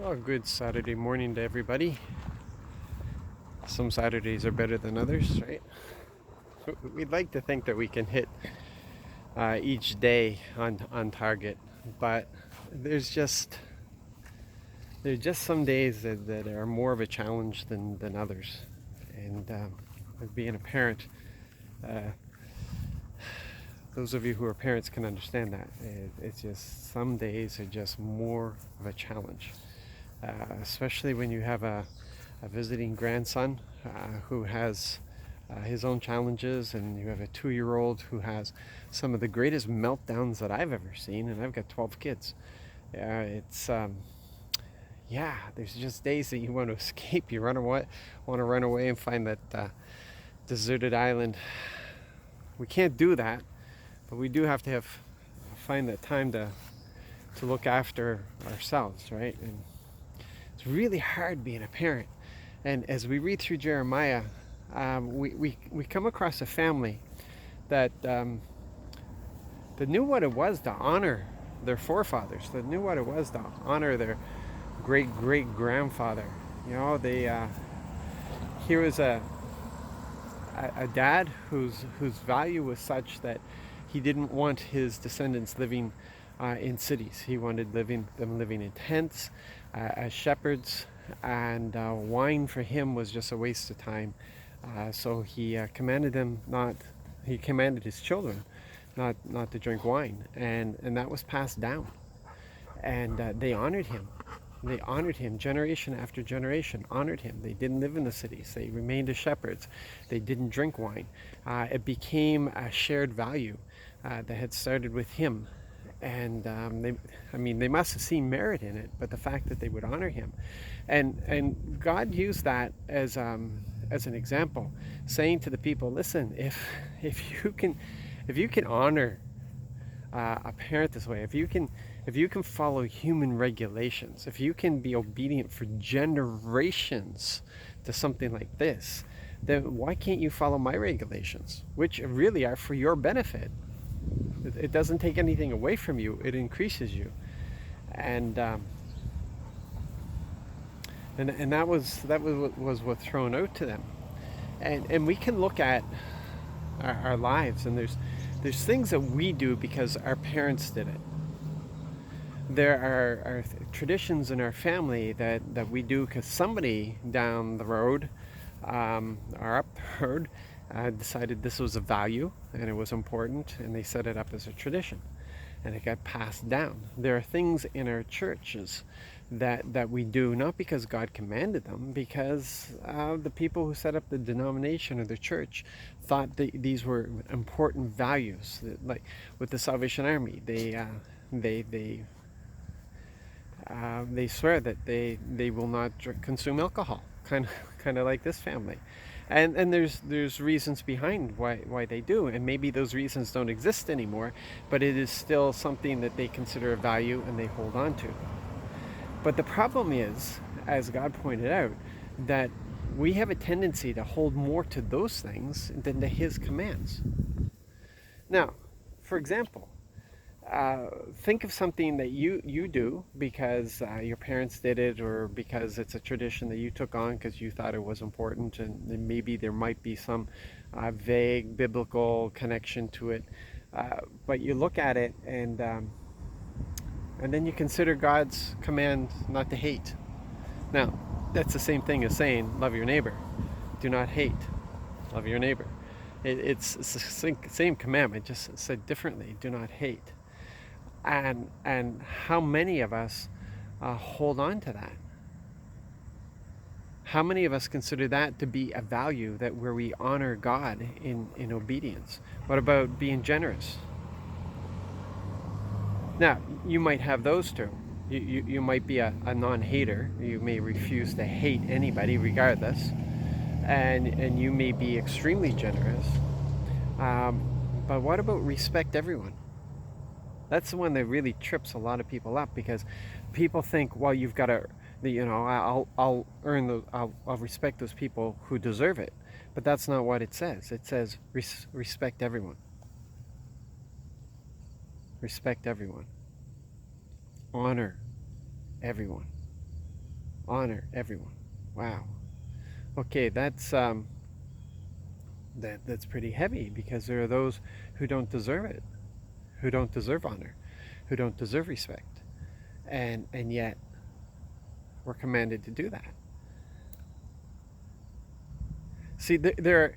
Well, good Saturday morning to everybody. Some Saturdays are better than others, right? We'd like to think that we can hit each day on target, but there's just there's just some days that are more of a challenge than others. And being a parent, uh, those of you who are parents can understand that. It's just some days are just more of a challenge, especially when you have a visiting grandson who has his own challenges, and you have a 2 year old who has some of the greatest meltdowns that I've ever seen, and I've got 12 kids. Yeah, there's just days that you want to escape. You want to run away and find that deserted island. We can't do that, but we do have to find that time to look after ourselves, right? And it's really hard being a parent. And as we read through Jeremiah, we come across a family that that knew what it was to honor their forefathers, that knew what it was to honor their great great grandfather. You know, here was a dad whose value was such that he didn't want his descendants living in cities. He wanted them living in tents as shepherds, and wine for him was just a waste of time. So he commanded them not. He commanded his children not to drink wine, and that was passed down. And they honored him. They honored him. Generation after generation honored him. They didn't live in the cities. They remained as shepherds. They didn't drink wine. It became a shared value that had started with him. And they must have seen merit in it, but the fact that they would honor him, and God used that as an example, saying to the people, listen, if you can honor a parent this way, if you can follow human regulations, if you can be obedient for generations to something like this, then why can't you follow my regulations, which really are for your benefit? It doesn't take anything away from you; it increases you, and that was what thrown out to them, and we can look at our lives, and there's things that we do because our parents did it. There are traditions in our family that we do because somebody down the road or up the road decided this was a value and it was important, and they set it up as a tradition, and it got passed down. There are things in our churches that we do not because God commanded them, because the people who set up the denomination or the church thought that these were important values. Like with the Salvation Army, they swear that they will not consume alcohol, kind of like this family, and there's reasons behind why they do, and maybe those reasons don't exist anymore, but it is still something that they consider a value and they hold on to. But the problem is, as God pointed out, that we have a tendency to hold more to those things than to His commands. Now, for example, think of something that you do because your parents did it, or because it's a tradition that you took on because you thought it was important, and maybe there might be some vague biblical connection to it. But you look at it, and then you consider God's command not to hate. Now, that's the same thing as saying love your neighbor. Do not hate. Love your neighbor. It's the same commandment, just said differently. Do not hate. And how many of us hold on to that? How many of us consider that to be a value, that where we honor God in obedience? What about being generous? Now, you might have those two. You might be a non-hater. You may refuse to hate anybody regardless. And you may be extremely generous. But what about respect everyone? That's the one that really trips a lot of people up, because people think, well, you've got to, I'll earn I'll respect those people who deserve it. But that's not what it says. It says respect everyone. Respect everyone. Honor everyone. honor everyone. Wow. Okay, that's pretty heavy, because there are those who don't deserve it, who don't deserve honor, who don't deserve respect, and yet we're commanded to do that. See, the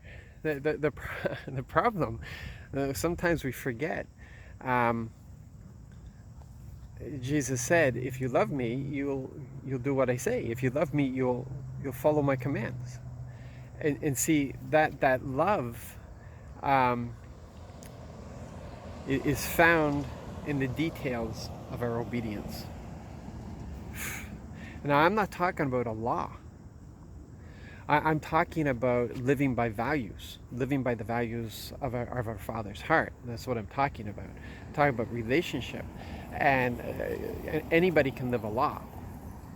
problem, sometimes we forget. Um, Jesus said, "If you love me, you'll do what I say. If you love me, you'll follow my commands." And see, that love um, is found in the details of our obedience. Now, I'm not talking about a law. I'm talking about living by values, living by the values of our Father's heart. That's what I'm talking about. I'm talking about relationship. And anybody can live a law,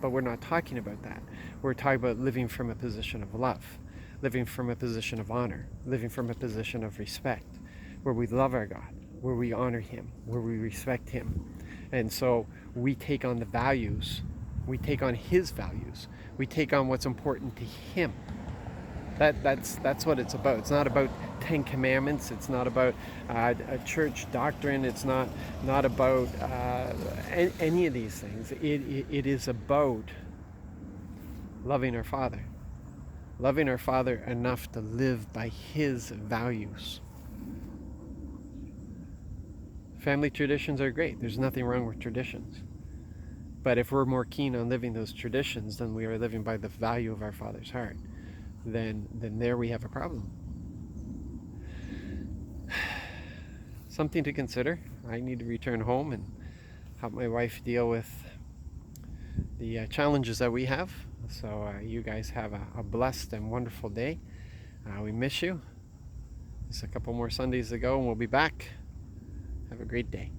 but we're not talking about that. We're talking about living from a position of love, living from a position of honor, living from a position of respect, where we love our God, where we honor Him, where we respect Him. And so we take on the values, we take on His values, we take on what's important to Him. That's what it's about. It's not about 10 Commandments. It's not about a church doctrine. It's not about any of these things. It is about loving our Father. Loving our Father enough to live by His values. Family traditions are great. There's nothing wrong with traditions. But if we're more keen on living those traditions than we are living by the value of our Father's heart, then there we have a problem. Something to consider. I need to return home and help my wife deal with the challenges that we have. So you guys have a blessed and wonderful day. We miss you. Just a couple more Sundays to go and we'll be back. Have a great day.